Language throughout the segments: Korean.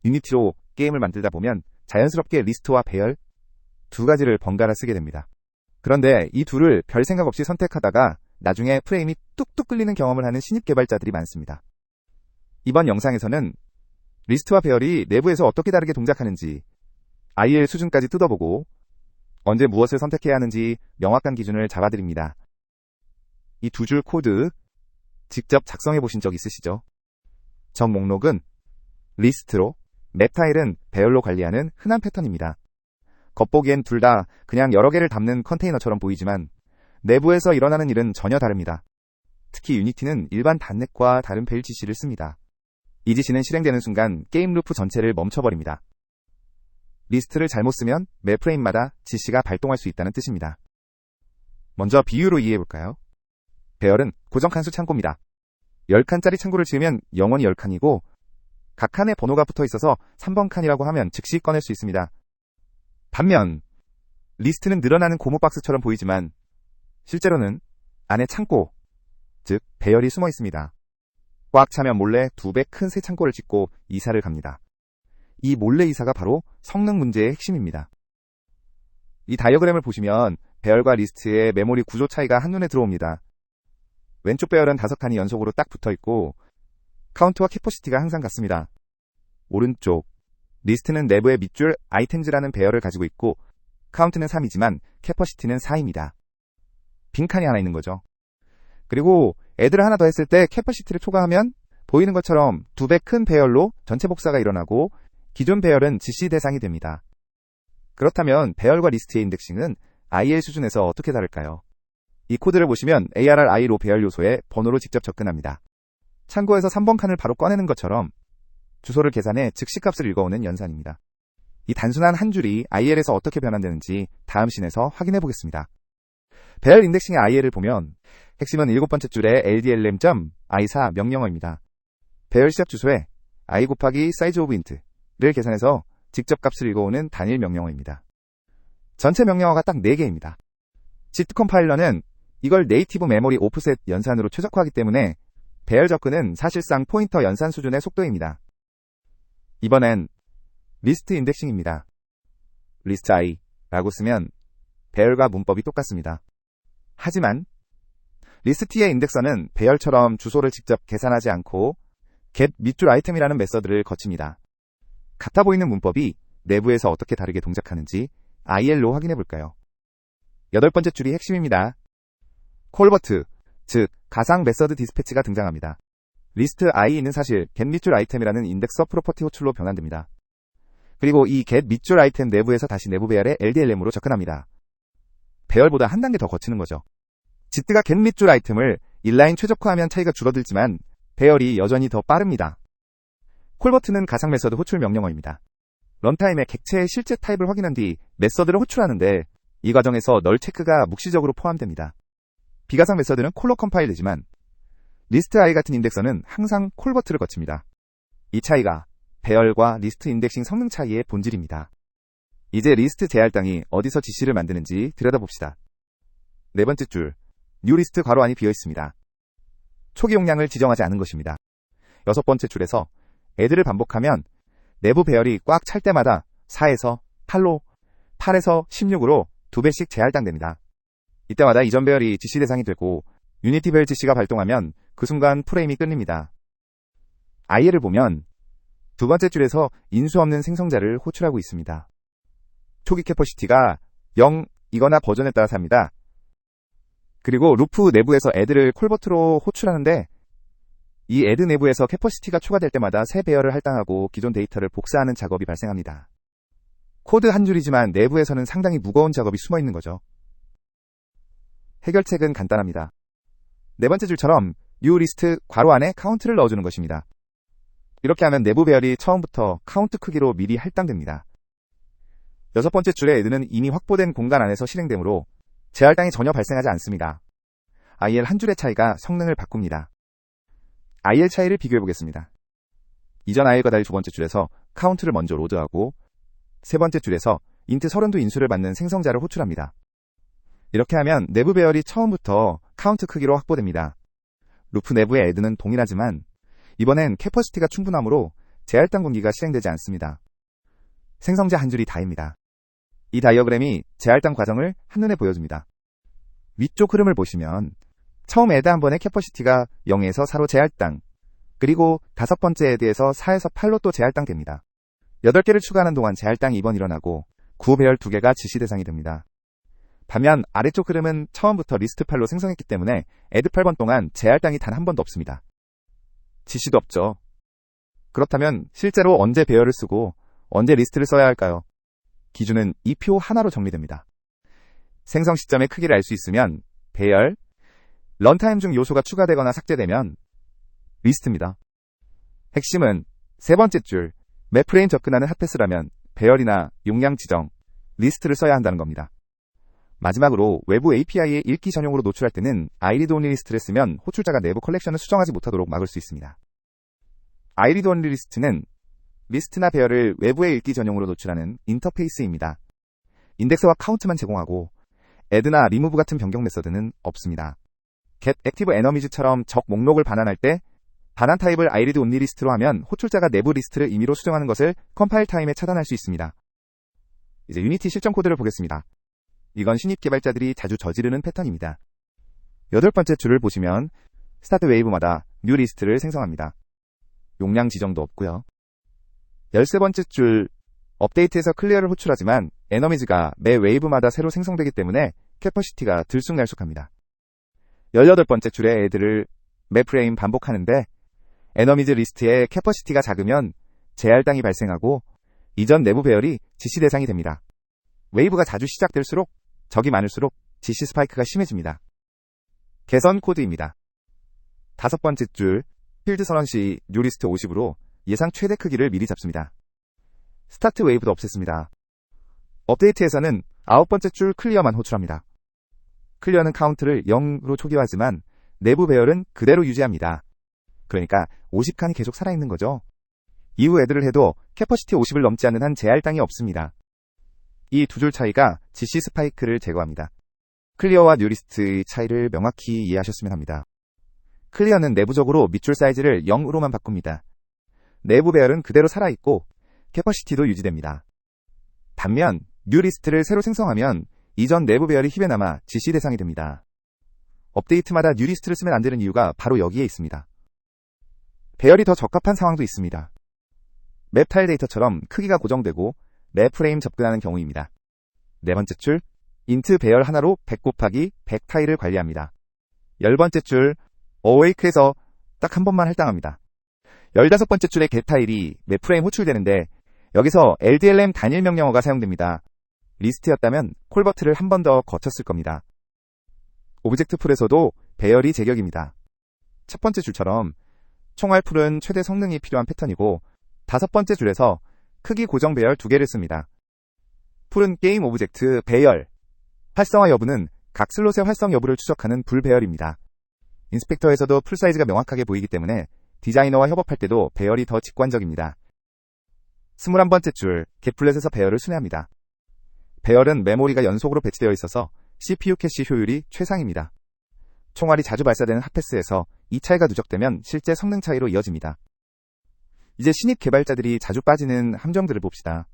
유니티로 게임을 만들다 보면 자연스럽게 리스트와 배열 두 가지를 번갈아 쓰게 됩니다. 그런데 이 둘을 별 생각 없이 선택하다가 나중에 프레임이 뚝뚝 끌리는 경험을 하는 신입 개발자들이 많습니다. 이번 영상에서는 리스트와 배열이 내부에서 어떻게 다르게 동작하는지 IL 수준까지 뜯어보고 언제 무엇을 선택해야 하는지 명확한 기준을 잡아드립니다. 이 두 줄 코드 직접 작성해 보신 적 있으시죠? 전 목록은 리스트로, 맵 타일은 배열로 관리하는 흔한 패턴입니다. 겉보기엔 둘 다 그냥 여러 개를 담는 컨테이너처럼 보이지만 내부에서 일어나는 일은 전혀 다릅니다. 특히 유니티는 일반 단넷과 다른 벨 지시를 씁니다. 이 지시는 실행되는 순간 게임 루프 전체를 멈춰버립니다. 리스트를 잘못 쓰면 매 프레임마다 지시가 발동할 수 있다는 뜻입니다. 먼저 비유로 이해해볼까요? 배열은 고정 칸수 창고입니다. 10칸짜리 창고를 지으면 영원히 10칸이고 각 칸에 번호가 붙어 있어서 3번 칸이라고 하면 즉시 꺼낼 수 있습니다. 반면 리스트는 늘어나는 고무박스처럼 보이지만 실제로는 안에 창고, 즉 배열이 숨어 있습니다. 꽉 차면 몰래 2배 큰 새 창고를 짓고 이사를 갑니다. 이 몰래 이사가 바로 성능 문제의 핵심입니다. 이 다이어그램을 보시면 배열과 리스트의 메모리 구조 차이가 한눈에 들어옵니다. 왼쪽 배열은 5칸이 연속으로 딱 붙어있고 카운트와 캐퍼시티가 항상 같습니다. 오른쪽 리스트는 내부의 밑줄 아이템즈라는 배열을 가지고 있고 카운트는 3이지만 캐퍼시티는 4입니다. 빈칸이 하나 있는 거죠. 그리고 애들을 하나 더 했을 때 캐퍼시티를 초과하면 보이는 것처럼 2배 큰 배열로 전체 복사가 일어나고 기존 배열은 지시 대상이 됩니다. 그렇다면 배열과 리스트의 인덱싱은 IL 수준에서 어떻게 다를까요? 이 코드를 보시면 ARRI로 배열 요소에 번호로 직접 접근합니다. 창고에서 3번 칸을 바로 꺼내는 것처럼 주소를 계산해 즉시 값을 읽어오는 연산입니다. 이 단순한 한 줄이 IL에서 어떻게 변환되는지 다음 씬에서 확인해 보겠습니다. 배열 인덱싱의 IL을 보면 핵심은 7번째 줄의 ldlm.i4 명령어입니다. 배열 시작 주소에 i 곱하기 size of int를 계산해서 직접 값을 읽어오는 단일 명령어입니다. 전체 명령어가 딱 4개입니다. JIT 컴파일러는 이걸 네이티브 메모리 오프셋 연산으로 최적화하기 때문에 배열 접근은 사실상 포인터 연산 수준의 속도입니다. 이번엔 리스트 인덱싱입니다. 리스트 i라고 쓰면 배열과 문법이 똑같습니다. 하지만 리스트의 인덱서는 배열처럼 주소를 직접 계산하지 않고 get 밑줄 아이템이라는 메서드를 거칩니다. 같아 보이는 문법이 내부에서 어떻게 다르게 동작하는지 IL로 확인해 볼까요? 8번째 줄이 핵심입니다. 콜버트, 즉 가상 메서드 디스패치가 등장합니다. 리스트 i는 사실 get 밑줄 아이템이라는 인덱서 프로퍼티 호출로 변환됩니다. 그리고 이 get 밑줄 아이템 내부에서 다시 내부 배열의 LDLM으로 접근합니다. 배열보다 한 단계 더 거치는 거죠. JIT가 get 밑줄 아이템을 인라인 최적화하면 차이가 줄어들지만 배열이 여전히 더 빠릅니다. 콜버트는 가상 메서드 호출 명령어입니다. 런타임에 객체의 실제 타입을 확인한 뒤 메서드를 호출하는데 이 과정에서 널 체크가 묵시적으로 포함됩니다. 비가상 메서드는 콜로 컴파일 되지만 리스트 i 같은 인덱서는 항상 콜버트를 거칩니다. 이 차이가 배열과 리스트 인덱싱 성능 차이의 본질입니다. 이제 리스트 제할당이 어디서 지시를 만드는지 들여다봅시다. 4번째 줄, new 리스트 괄호 안이 비어 있습니다. 초기 용량을 지정하지 않은 것입니다. 6번째 줄에서 애들을 반복하면 내부 배열이 꽉 찰 때마다 4에서 8로 8에서 16으로 2배씩 재할당됩니다. 이때마다 이전 배열이 지시 대상이 되고 유니티 배열 지시가 발동하면 그 순간 프레임이 끊깁니다. IL을 보면 2번째 줄에서 인수 없는 생성자를 호출하고 있습니다. 초기 캐퍼시티가 0이거나 버전에 따라 삽니다. 그리고 루프 내부에서 애들을 콜버트로 호출하는데 이 애드 내부에서 캐퍼시티가 추가될 때마다 새 배열을 할당하고 기존 데이터를 복사하는 작업이 발생합니다. 코드 한 줄이지만 내부에서는 상당히 무거운 작업이 숨어 있는 거죠. 해결책은 간단합니다. 4번째 줄처럼 new 리스트 괄호 안에 카운트를 넣어주는 것입니다. 이렇게 하면 내부 배열이 처음부터 카운트 크기로 미리 할당됩니다. 6번째 줄의 애드는 이미 확보된 공간 안에서 실행되므로 재할당이 전혀 발생하지 않습니다. IL 한 줄의 차이가 성능을 바꿉니다. IL 차이를 비교해 보겠습니다. 이전 IL과 달리 2번째 줄에서 카운트를 먼저 로드하고 3번째 줄에서 int 32 인수를 받는 생성자를 호출합니다. 이렇게 하면 내부 배열이 처음부터 카운트 크기로 확보됩니다. 루프 내부의 애드는 동일하지만 이번엔 캐퍼시티가 충분하므로 재할당 분기가 실행되지 않습니다. 생성자 한 줄이 다입니다. 이 다이어그램이 재할당 과정을 한눈에 보여줍니다. 위쪽 흐름을 보시면 처음 애드 한 번의 캐퍼시티가 0에서 4로 재할당, 그리고 다섯 번째 애드에서 4에서 8로 또 재할당됩니다. 8개를 추가하는 동안 재할당이 2번 일어나고 구호 배열 2개가 지시 대상이 됩니다. 반면 아래쪽 흐름은 처음부터 리스트 8로 생성했기 때문에 애드 8번 동안 재할당이 단 한 번도 없습니다. 지시도 없죠. 그렇다면 실제로 언제 배열을 쓰고 언제 리스트를 써야 할까요? 기준은 이 표 하나로 정리됩니다. 생성 시점의 크기를 알 수 있으면 배열, 런타임 중 요소가 추가되거나 삭제되면 리스트입니다. 핵심은 세 번째 줄, 맵 프레임 접근하는 핫패스라면 배열이나 용량 지정, 리스트를 써야 한다는 겁니다. 마지막으로 외부 API에 읽기 전용으로 노출할 때는 iRead only 리스트를 쓰면 호출자가 내부 컬렉션을 수정하지 못하도록 막을 수 있습니다. iRead only 리스트는 리스트나 배열을 외부에 읽기 전용으로 노출하는 인터페이스입니다. 인덱스와 카운트만 제공하고 add나 remove 같은 변경 메서드는 없습니다. get active enemys처럼 적 목록을 반환할 때 반환 타입을 iRead only 리스트로 하면 호출자가 내부 리스트를 임의로 수정하는 것을 컴파일 타임에 차단할 수 있습니다. 이제 유니티 실전 코드를 보겠습니다. 이건 신입 개발자들이 자주 저지르는 패턴입니다. 8번째 줄을 보시면 스타트 웨이브마다 뉴 리스트를 생성합니다. 용량 지정도 없고요. 13번째 줄 업데이트에서 클리어를 호출하지만 에너미즈가 매 웨이브마다 새로 생성되기 때문에 캐퍼시티가 들쑥날쑥합니다. 18번째 줄의 애들을 매 프레임 반복하는데 에너미즈 리스트의 캐퍼시티가 작으면 재할당이 발생하고 이전 내부 배열이 지시 대상이 됩니다. 웨이브가 자주 시작될수록 적이 많을수록 지시 스파이크가 심해집니다. 개선 코드입니다. 5번째 줄 필드 선언 시 뉴리스트 50으로 예상 최대 크기를 미리 잡습니다. 스타트 웨이브도 없앴습니다. 업데이트에서는 9번째 줄 클리어만 호출합니다. 클리어는 카운트를 0으로 초기화하지만 내부 배열은 그대로 유지합니다. 그러니까 50칸이 계속 살아있는 거죠. 이후 애들을 해도 캐퍼시티 50을 넘지 않는 한 재할당이 없습니다. 이 두 줄 차이가 지시 스파이크를 제거합니다. 클리어와 뉴리스트의 차이를 명확히 이해하셨으면 합니다. 클리어는 내부적으로 밑줄 사이즈를 0으로만 바꿉니다. 내부 배열은 그대로 살아있고 캐퍼시티도 유지됩니다. 반면 뉴리스트를 새로 생성하면 이전 내부 배열이 힙에 남아 지시 대상이 됩니다. 업데이트마다 뉴리스트를 쓰면 안 되는 이유가 바로 여기에 있습니다. 배열이 더 적합한 상황도 있습니다. 맵 타일 데이터처럼 크기가 고정되고 맵 프레임 접근하는 경우입니다. 4번째 줄 인트 배열 하나로 100 곱하기 100 타일을 관리합니다. 10번째 줄 어웨이크에서 딱 한 번만 할당합니다. 15번째 줄의 get 타일이 맵 프레임 호출되는데 여기서 LDLM 단일 명령어가 사용됩니다. 리스트였다면 콜버트를 한 번 더 거쳤을 겁니다. 오브젝트 풀에서도 배열이 제격입니다. 첫 번째 줄처럼 총알 풀은 최대 성능이 필요한 패턴이고 5번째 줄에서 크기 고정 배열 2개를 씁니다. 풀은 게임 오브젝트 배열, 활성화 여부는 각 슬롯의 활성 여부를 추적하는 불 배열입니다. 인스펙터에서도 풀 사이즈가 명확하게 보이기 때문에 디자이너와 협업할 때도 배열이 더 직관적입니다. 21번째 줄 get플랫에서 배열을 순회합니다. 배열은 메모리가 연속으로 배치되어 있어서 CPU 캐시 효율이 최상입니다. 총알이 자주 발사되는 핫패스에서 이 차이가 누적되면 실제 성능 차이로 이어집니다. 이제 신입 개발자들이 자주 빠지는 함정들을 봅시다.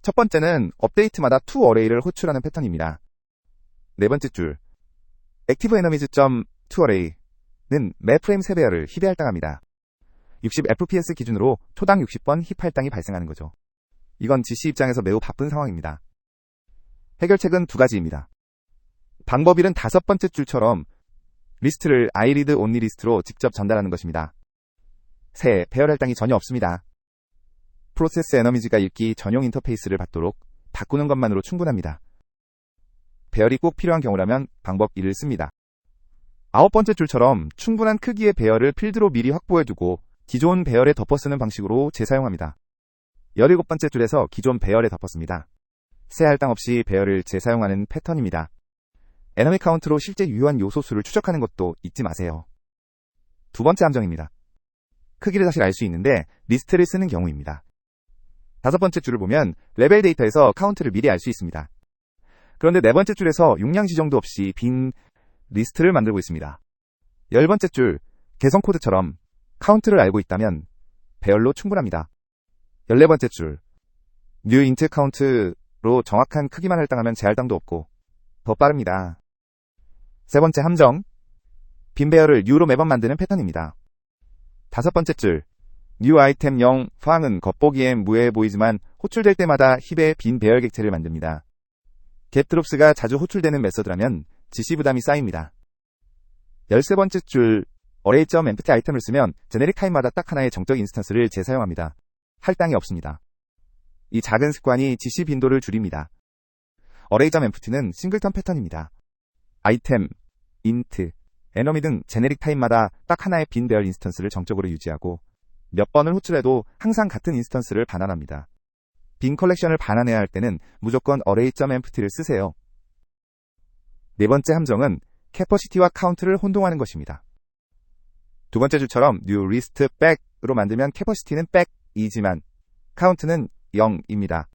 첫 번째는 업데이트마다 to array를 호출하는 패턴입니다. 4번째 줄 active enemies to array는 매 프레임 3배열을 힙에 할당합니다. 60fps 기준으로 초당 60번 힙 할당이 발생하는 거죠. 이건 지시 입장에서 매우 바쁜 상황입니다. 해결책은 2가지입니다. 방법 1은 5번째 줄처럼 리스트를 iRead only 리스트로 직접 전달하는 것입니다. 새 배열 할당이 전혀 없습니다. 프로세스 에너미즈가 읽기 전용 인터페이스를 받도록 바꾸는 것만으로 충분합니다. 배열이 꼭 필요한 경우라면 방법 1을 씁니다. 9번째 줄처럼 충분한 크기의 배열을 필드로 미리 확보해두고 기존 배열에 덮어쓰는 방식으로 재사용합니다. 17번째 줄에서 기존 배열에 덮었습니다. 새 할당 없이 배열을 재사용하는 패턴입니다. 에너미 카운트로 실제 유효한 요소 수를 추적하는 것도 잊지 마세요. 2번째 함정입니다. 크기를 사실 알 수 있는데 리스트를 쓰는 경우입니다. 5번째 줄을 보면 레벨 데이터에서 카운트를 미리 알 수 있습니다. 그런데 4번째 줄에서 용량 지정도 없이 빈 리스트를 만들고 있습니다. 10번째 줄 개성 코드처럼 카운트를 알고 있다면 배열로 충분합니다. 14번째 줄. new int count로 정확한 크기만 할당하면 재할당도 없고 더 빠릅니다. 세 번째 함정. 빈 배열을 new로 매번 만드는 패턴입니다. 다섯 번째 줄. new item 0 포항은 겉보기엔 무해해 보이지만 호출될 때마다 힙에 빈 배열 객체를 만듭니다. 겟드롭스가 자주 호출되는 메서드라면 지시 부담이 쌓입니다. 13번째 줄. array.empty 아이템을 쓰면 제네릭 타입마다 딱 하나의 정적 인스턴스를 재사용합니다. 할당이 없습니다. 이 작은 습관이 지시 빈도를 줄입니다. array.empty는 싱글턴 패턴입니다. 아이템, int, enemy 등 제네릭 타입마다 딱 하나의 빈 배열 인스턴스를 정적으로 유지하고 몇 번을 호출해도 항상 같은 인스턴스를 반환합니다. 빈 컬렉션을 반환해야 할 때는 무조건 array.empty를 쓰세요. 네 번째 함정은 캐퍼시티와 카운트를 혼동하는 것입니다. 두 번째 줄처럼 new list back으로 만들면 캐퍼시티는 back이지만 카운트는 0입니다.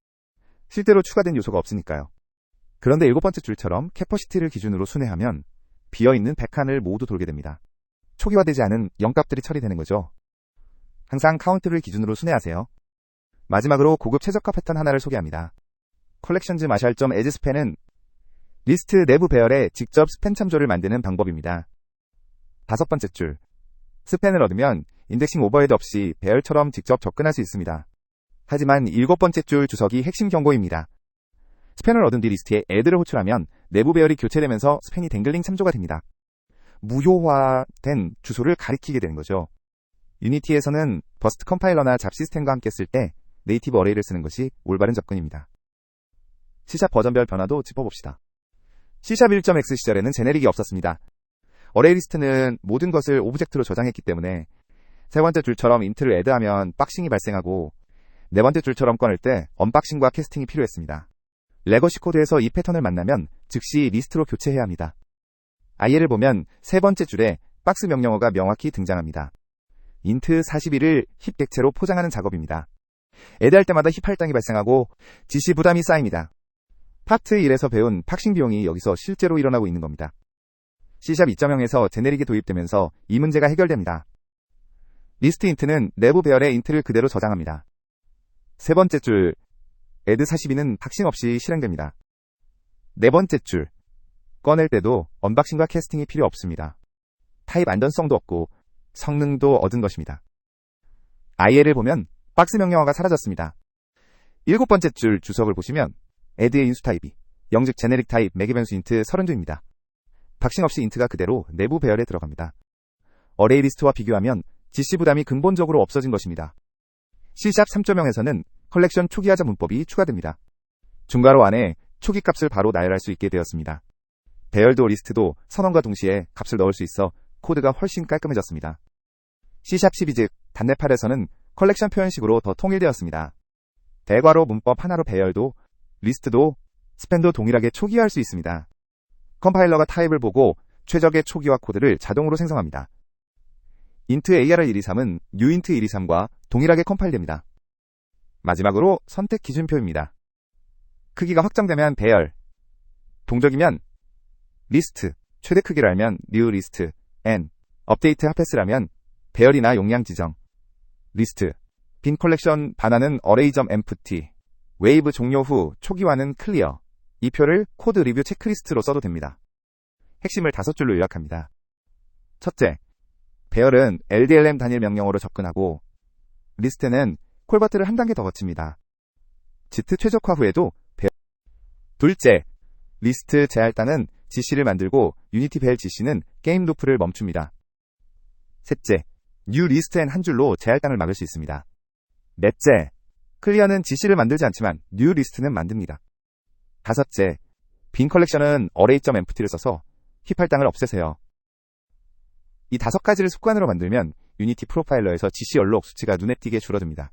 실제로 추가된 요소가 없으니까요. 그런데 일곱 번째 줄처럼 캐퍼시티를 기준으로 순회하면 비어있는 100칸을 모두 돌게 됩니다. 초기화되지 않은 0값들이 처리되는 거죠. 항상 카운트를 기준으로 순회하세요. 마지막으로 고급 최적화 패턴 하나를 소개합니다. 컬렉션즈 마샬.as 스팬은 리스트 내부 배열에 직접 스팬 참조를 만드는 방법입니다. 다섯 번째 줄. 스팬을 얻으면 인덱싱 오버헤드 없이 배열처럼 직접 접근할 수 있습니다. 하지만 일곱 번째 줄 주석이 핵심 경고입니다. 스팬을 얻은 뒤 리스트에 add를 호출하면 내부 배열이 교체되면서 스팬이 댕글링 참조가 됩니다. 무효화된 주소를 가리키게 되는 거죠. 유니티에서는 버스트 컴파일러나 잡 시스템과 함께 쓸 때 네이티브 어레이를 쓰는 것이 올바른 접근입니다. C# 버전별 변화도 짚어봅시다. C# 1.x 시절에는 제네릭이 없었습니다. 어레이 리스트는 모든 것을 오브젝트로 저장했기 때문에 세 번째 줄처럼 인트를 애드하면 박싱이 발생하고 네 번째 줄처럼 꺼낼 때 언박싱과 캐스팅이 필요했습니다. 레거시 코드에서 이 패턴을 만나면 즉시 리스트로 교체해야 합니다. IL을 보면 세 번째 줄에 박스 명령어가 명확히 등장합니다. int 41을 힙 객체로 포장하는 작업입니다. 애드할 때마다 힙 할당이 발생하고 지시 부담이 쌓입니다. 파트 1에서 배운 팍싱 비용이 여기서 실제로 일어나고 있는 겁니다. C# 2.0에서 제네릭이 도입되면서 이 문제가 해결됩니다. 리스트 인트는 내부 배열의 인트를 그대로 저장합니다. 세 번째 줄 add 42는 박싱 없이 실행됩니다. 네 번째 줄 꺼낼 때도 언박싱과 캐스팅이 필요 없습니다. 타입 안전성도 없고 성능도 얻은 것입니다. IL을 보면 박스 명령어가 사라졌습니다. 일곱 번째 줄 주석을 보시면 add의 인수 타입이 영즉 제네릭 타입 매개 변수 인트 32입니다. 박싱 없이 인트가 그대로 내부 배열에 들어갑니다. 어레이 리스트와 비교하면 지시 부담이 근본적으로 없어진 것입니다. C# 3.0에서는 컬렉션 초기화자 문법이 추가됩니다. 중괄호 안에 초기 값을 바로 나열할 수 있게 되었습니다. 배열도 리스트도 선언과 동시에 값을 넣을 수 있어 코드가 훨씬 깔끔해졌습니다. C# 12 즉 단넷 8에서는 컬렉션 표현식으로 더 통일되었습니다. 대괄호 문법 하나로 배열도 리스트도 스팬도 동일하게 초기화할 수 있습니다. 컴파일러가 타입을 보고 최적의 초기화 코드를 자동으로 생성합니다. int ARR123은 newint 123과 동일하게 컴파일됩니다. 마지막으로 선택 기준표입니다. 크기가 확장되면 배열, 동적이면 리스트, 최대 크기를 알면 new list, n, 업데이트 핫패스라면 배열이나 용량 지정, 리스트, 빈 컬렉션 반환은 array.empty, 웨이브 종료 후 초기화는 클리어. 이 표를 코드 리뷰 체크리스트로 써도 됩니다. 핵심을 5줄로 요약합니다. 첫째, 배열은 LDLM 단일 명령어로 접근하고 리스트는 콜버트를 한 단계 더 거칩니다. 지트 최적화 후에도 배열. 둘째, 리스트 재할당은 지시를 만들고 유니티 벨 지시는 게임 루프를 멈춥니다. 셋째, new list n 한 줄로 재할당을 막을 수 있습니다. 넷째, 클리어는 지시를 만들지 않지만 new list는 만듭니다. 다섯째, 빈 컬렉션은 array.empty를 써서 힙 할당을 없애세요. 이 5가지를 습관으로 만들면 유니티 프로파일러에서 지시 연록 수치가 눈에 띄게 줄어듭니다.